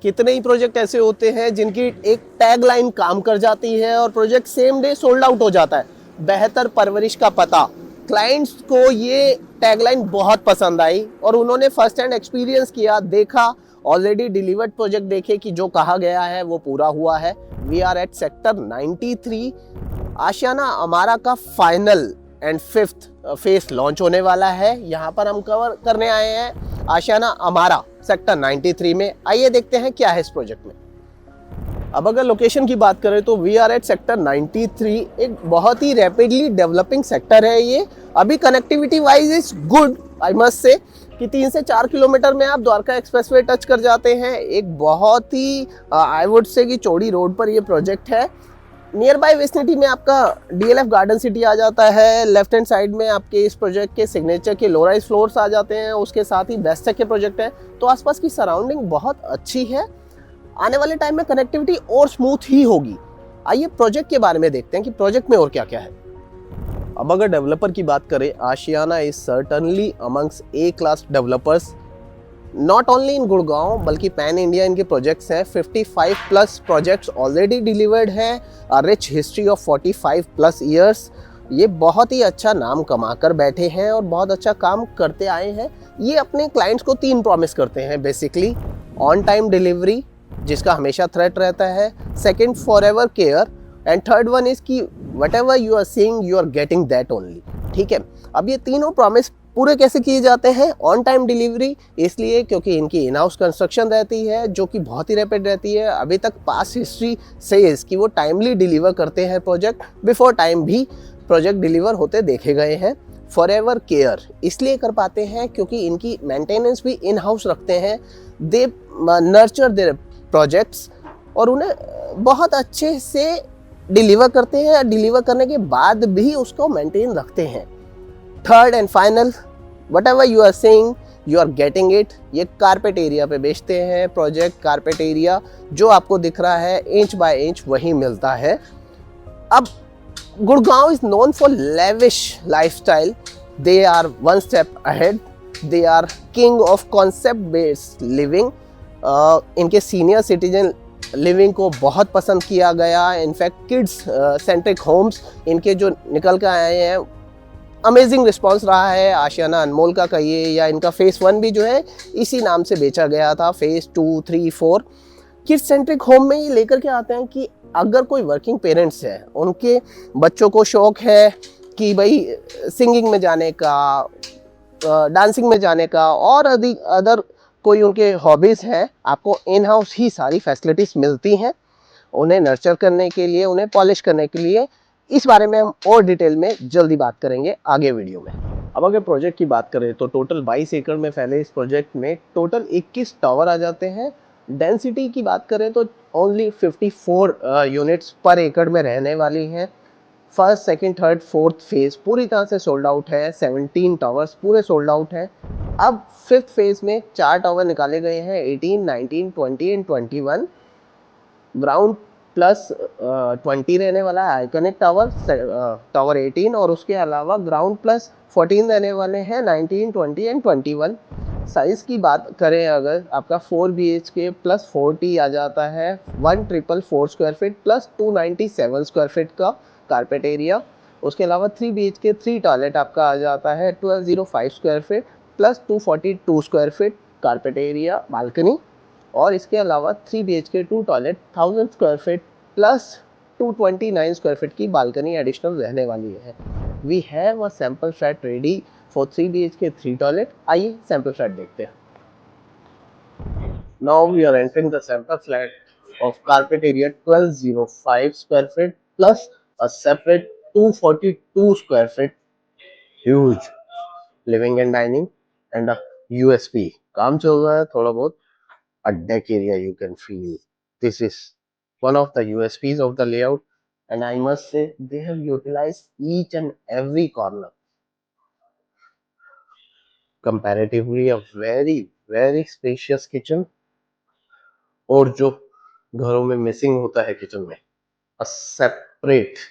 कितने ही प्रोजेक्ट ऐसे होते हैं जिनकी एक टैगलाइन काम कर जाती है और project same day sold out हो जाता है। बेहतर परवरिश का पता, क्लाइंट्स को ये टैगलाइन बहुत पसंद आई और उन्होंने फर्स्ट हैंड एक्सपीरियंस किया, देखा, ऑलरेडी डिलीवर्ड प्रोजेक्ट देखे कि जो कहा गया है वो पूरा हुआ है। We are at sector 93। Ashiana Amarah का final and fifth phase launch होने वाला है। यहाँ पर हम कवर करने आए हैं आशियाना अमारा सेक्टर 93 में। आइए देखते हैं क्या है इस प्रोजेक्ट में। अब अगर लोकेशन की बात करें तो वी आर एट सेक्टर 93, एक बहुत ही रैपिडली डेवलपिंग सेक्टर है ये। अभी connectivity wise is good, I must से कि 3 से 4 किलोमीटर में आप द्वारका एक्सप्रेसवे टच कर जाते हैं। एक बहुत ही आई वुड से कि चौड़ी रोड पर ये प्रोजेक्ट है। नियर बाय विसिनिटी में आपका डीएलएफ गार्डन सिटी आ जाता है। लेफ्ट हैंड साइड में आपके इस प्रोजेक्ट के सिग्नेचर के लोराइज फ्लोर्स आ जाते हैं। उसके साथ ही बेस्टेक के प्रोजेक्ट है, तो आसपास की सराउंडिंग बहुत अच्छी है। आने वाले टाइम में कनेक्टिविटी और स्मूथ ही होगी। आइए प्रोजेक्ट के बारे में देखते हैं कि प्रोजेक्ट में और क्या क्या है। अब अगर डेवलपर की बात करें, Ashiana is certainly amongst A class developers, not only in Gurgaon बल्कि पैन इंडिया इनके प्रोजेक्ट्स हैं। 55 प्लस प्रोजेक्ट्स ऑलरेडी डिलीवर्ड हैं, a rich history of 45 plus years. ये बहुत ही अच्छा नाम कमाकर बैठे हैं और बहुत अच्छा काम करते आए हैं। ये अपने क्लाइंट्स को 3 प्रॉमिस करते हैं बेसिकली। ऑन टाइम डिलीवरी, जिसका हमेशा थ्रेट रहता है। Second, forever care. And third one is कि whatever you are seeing you are getting that only. ठीक है, अब ये तीनों प्रॉमिस पूरे कैसे किए जाते हैं? ऑन टाइम डिलीवरी इसलिए क्योंकि इनकी इन हाउस कंस्ट्रक्शन रहती है जो कि बहुत ही रैपिड रहती है। अभी तक पास हिस्ट्री सेज कि वो टाइमली डिलीवर करते हैं प्रोजेक्ट, बिफोर टाइम भी प्रोजेक्ट डिलीवर होते देखे गए हैं। फॉरएवर केयर इसलिए कर पाते हैं क्योंकि इनकी मेंटेनेंस भी इन हाउस रखते हैं। दे नर्चर देयर प्रोजेक्ट्स और उन्हें बहुत अच्छे से डिलीवर करते हैं। डिलीवर करने के बाद भी उसको मेंटेन रखते हैं। Third and final, whatever you are saying you are getting it। ये कारपेट एरिया पे बेचते हैं प्रोजेक्ट। कारपेट एरिया जो आपको दिख रहा है इंच बाय इंच वही मिलता है। अब Gurgaon is known for lavish lifestyle. They are one step ahead. They are king of concept based living. इनके सीनियर सिटीजन लिविंग को बहुत पसंद किया गया। इनफैक्ट किड्स सेंट्रिक होम्स इनके जो निकल कर आए हैं, अमेजिंग रिस्पांस रहा है। आशियाना अनमोल का कहिए या इनका फेस 1 भी जो है इसी नाम से बेचा गया था। फेस 2, 3, 4 किड्स सेंट्रिक होम में ये लेकर के आते हैं कि अगर कोई वर्किंग पेरेंट्स है, उनके बच्चों को शौक है कि भाई सिंगिंग में जाने का, डांसिंग में जाने का और अदर कोई उनके हॉबीज़ हैं, आपको इन हाउस ही सारी फैसिलिटीज़ मिलती हैं उन्हें नर्चर करने के लिए, उन्हें पॉलिश करने के लिए। इस बारे में हम और डिटेल में जल्दी बात करेंगे आगे वीडियो में। अब अगर प्रोजेक्ट की बात करें तो टोटल 22 एकड़ में फैले इस प्रोजेक्ट में टोटल 21 टावर आ जाते हैं। डेंसिटी की बात करें तो ओनली 54 यूनिट्स पर एकड़ में रहने वाली हैं। First, second, third, fourth phase पूरी तरह से सोल्ड आउट है। 17 टावर्स पूरे सोल्ड आउट हैं। अब फिफ्थ फेज में 4 टावर निकाले गए हैं, 18, 19, 20 एंड 21। ग्राउंड प्लस 20 रहने वाला है आइकॉनिक टावर, टावर 18, और उसके अलावा ग्राउंड प्लस 14 रहने वाले हैं 19, 20 एंड 21। साइज की बात करें अगर, आपका 4 BHK प्लस 40 आ जाता है 1444 square feet plus 297 square feet का कारपेट एरिया। उसके अलावा 3 BHK 3 टॉयलेट आपका आ जाता है 1205 square feet plus 242 square feet carpet area balcony. और इसके अलावा 3 BHK 2 toilet 1000 square feet plus 229 square feet की बालकनी एडिशनल रहने वाली है। We have a sample flat ready for 3 BHK 3 toilet. आइए सैंपल फ्लैट देखते हैं। Now we are entering the sample flat of carpet area 1205 square feet plus a separate 242 square feet huge living and dining and a USP। काम चल रहा है थोड़ा बहुत। A deck area you can feel. This is one of the USPs of the layout, and I must say they have utilized each and every corner. Comparatively a very spacious kitchen, और जो घरों में missing होता है kitchen में, a separate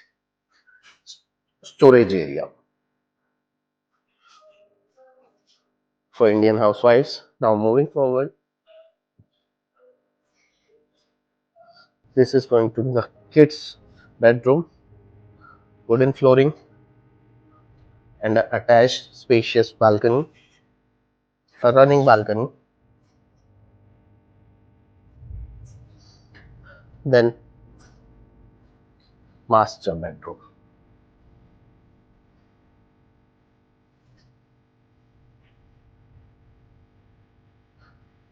storage area for Indian housewives. Now moving forward, This is going to be the kids' bedroom, wooden flooring, and an attached spacious balcony, a running balcony. Then master bedroom.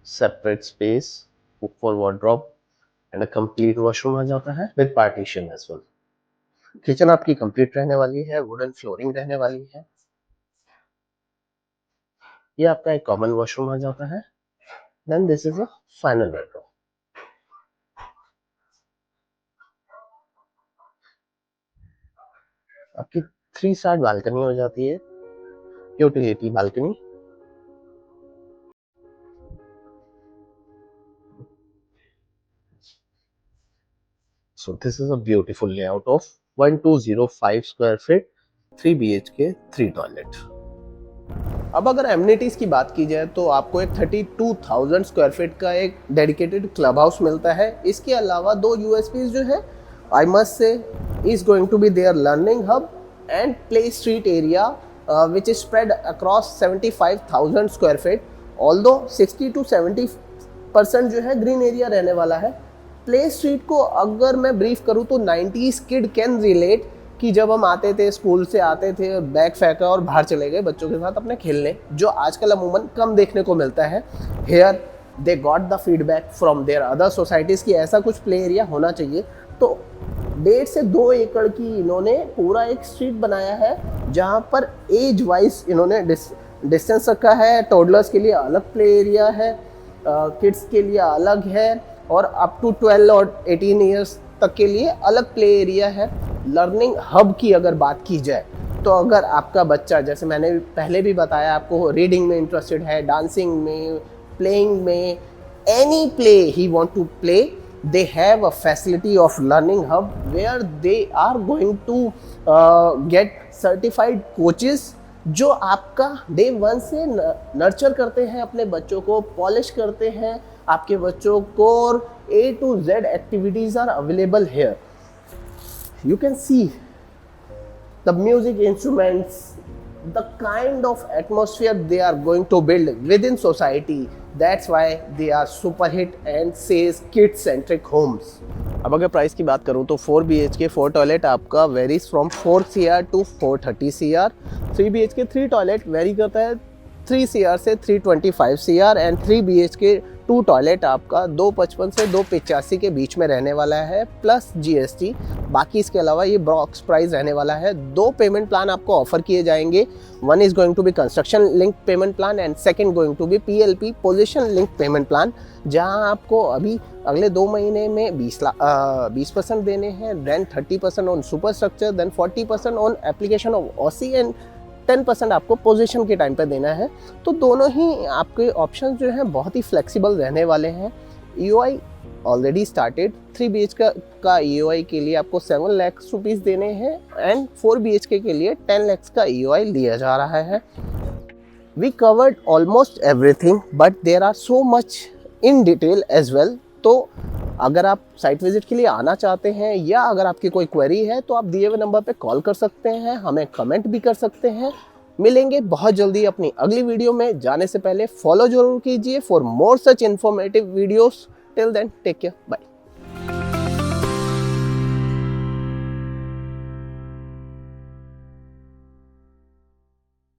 Separate space for wardrobe and a complete washroom आ जाता है with partition as well. Kitchen आपकी complete रहने वाली है, wooden flooring रहने वाली है. ये आपका एक कॉमन वॉशरूम आ जाता है. Then this is a final bedroom. आपकी 3 साइड बालकनी हो जाती है, utility balcony. So this is a beautiful layout of 1205 square feet, 3 BHK, 3 toilet. अब अगर एमिनिटीज की बात की जाए तो आपको एक 32,000 स्क्वायर फीट का एक डेडिकेटेड क्लब हाउस मिलता है. इसके अलावा 2 USPs जो है, I must say, is going to be their learning hub and play street area which is spread across 75,000 square feet. Although 60 to 70% जो है ग्रीन एरिया रहने वाला है. प्ले स्ट्रीट को अगर मैं ब्रीफ करूँ तो 90s किड कैन रिलेट, कि जब हम आते थे, स्कूल से आते थे, बैग फेंका और बाहर चले गए बच्चों के साथ अपने खेलने, जो आजकल अमूमन कम देखने को मिलता है. Here they got the feedback from their other societies कि ऐसा कुछ प्ले एरिया होना चाहिए. तो 1.5 से 2 एकड़ की इन्होंने पूरा एक स्ट्रीट बनाया है, जहाँ पर एज वाइज इन्होंने डिस्टेंस रखा है. टोडलर्स के लिए अलग प्ले एरिया है, किड्स के लिए अलग है, और अप टू 12 और 18 ईयर्स तक के लिए अलग प्ले एरिया है. लर्निंग हब की अगर बात की जाए तो अगर आपका बच्चा, जैसे मैंने पहले भी बताया, आपको रीडिंग में इंटरेस्टेड है, डांसिंग में, प्लेइंग में, any play he want to play, they have a facility of learning hub where they are going to get certified coaches जो आपका डे 1 से नर्चर करते हैं अपने बच्चों को, पॉलिश करते हैं आपके बच्चों को, और A to Z activities are available here. You can see the music instruments, the kind of atmosphere they are going to build within society. That's why they are super hit and says kid centric homes. अब अगर price की बात करूँ तो 4 BHK 4 toilet आपका varies from 4 CR to 430 CR. 3 BHK 3 toilet very करता है 3 CR से 325 CR, एंड 3 BHK 2 टॉयलेट आपका 255 से 285 के बीच में रहने वाला है प्लस GST. बाकी इसके अलावा ये बॉक्स प्राइस रहने वाला है. 2 पेमेंट प्लान आपको ऑफर किए जाएंगे. 1 is going to be construction link payment plan and second going to be PLP possession link payment plan, जहां आपको अभी अगले 2 महीने में 20% देने हैं, then 30% on super structure, then 40% on application of OC, and 10% आपको पोजीशन के टाइम पे देना है. तो दोनों ही आपके ऑप्शन जो हैं बहुत ही फ्लेक्सिबल रहने वाले हैं. EOI already started. 3 BHK का EOI के लिए आपको 7 लाख रुपीज़ देने हैं, एंड 4 BHK के लिए 10 लाख का EOI लिया जा रहा है. We covered almost everything, but there are so much in detail as well. तो अगर आप साइट विजिट के लिए आना चाहते हैं, या अगर आपकी कोई क्वेरी है, तो आप दिए हुए नंबर पे कॉल कर सकते हैं, हमें कमेंट भी कर सकते हैं. मिलेंगे बहुत जल्दी अपनी अगली वीडियो में. जाने से पहले फॉलो जरूर कीजिए for more such informative videos. Till then take care, bye.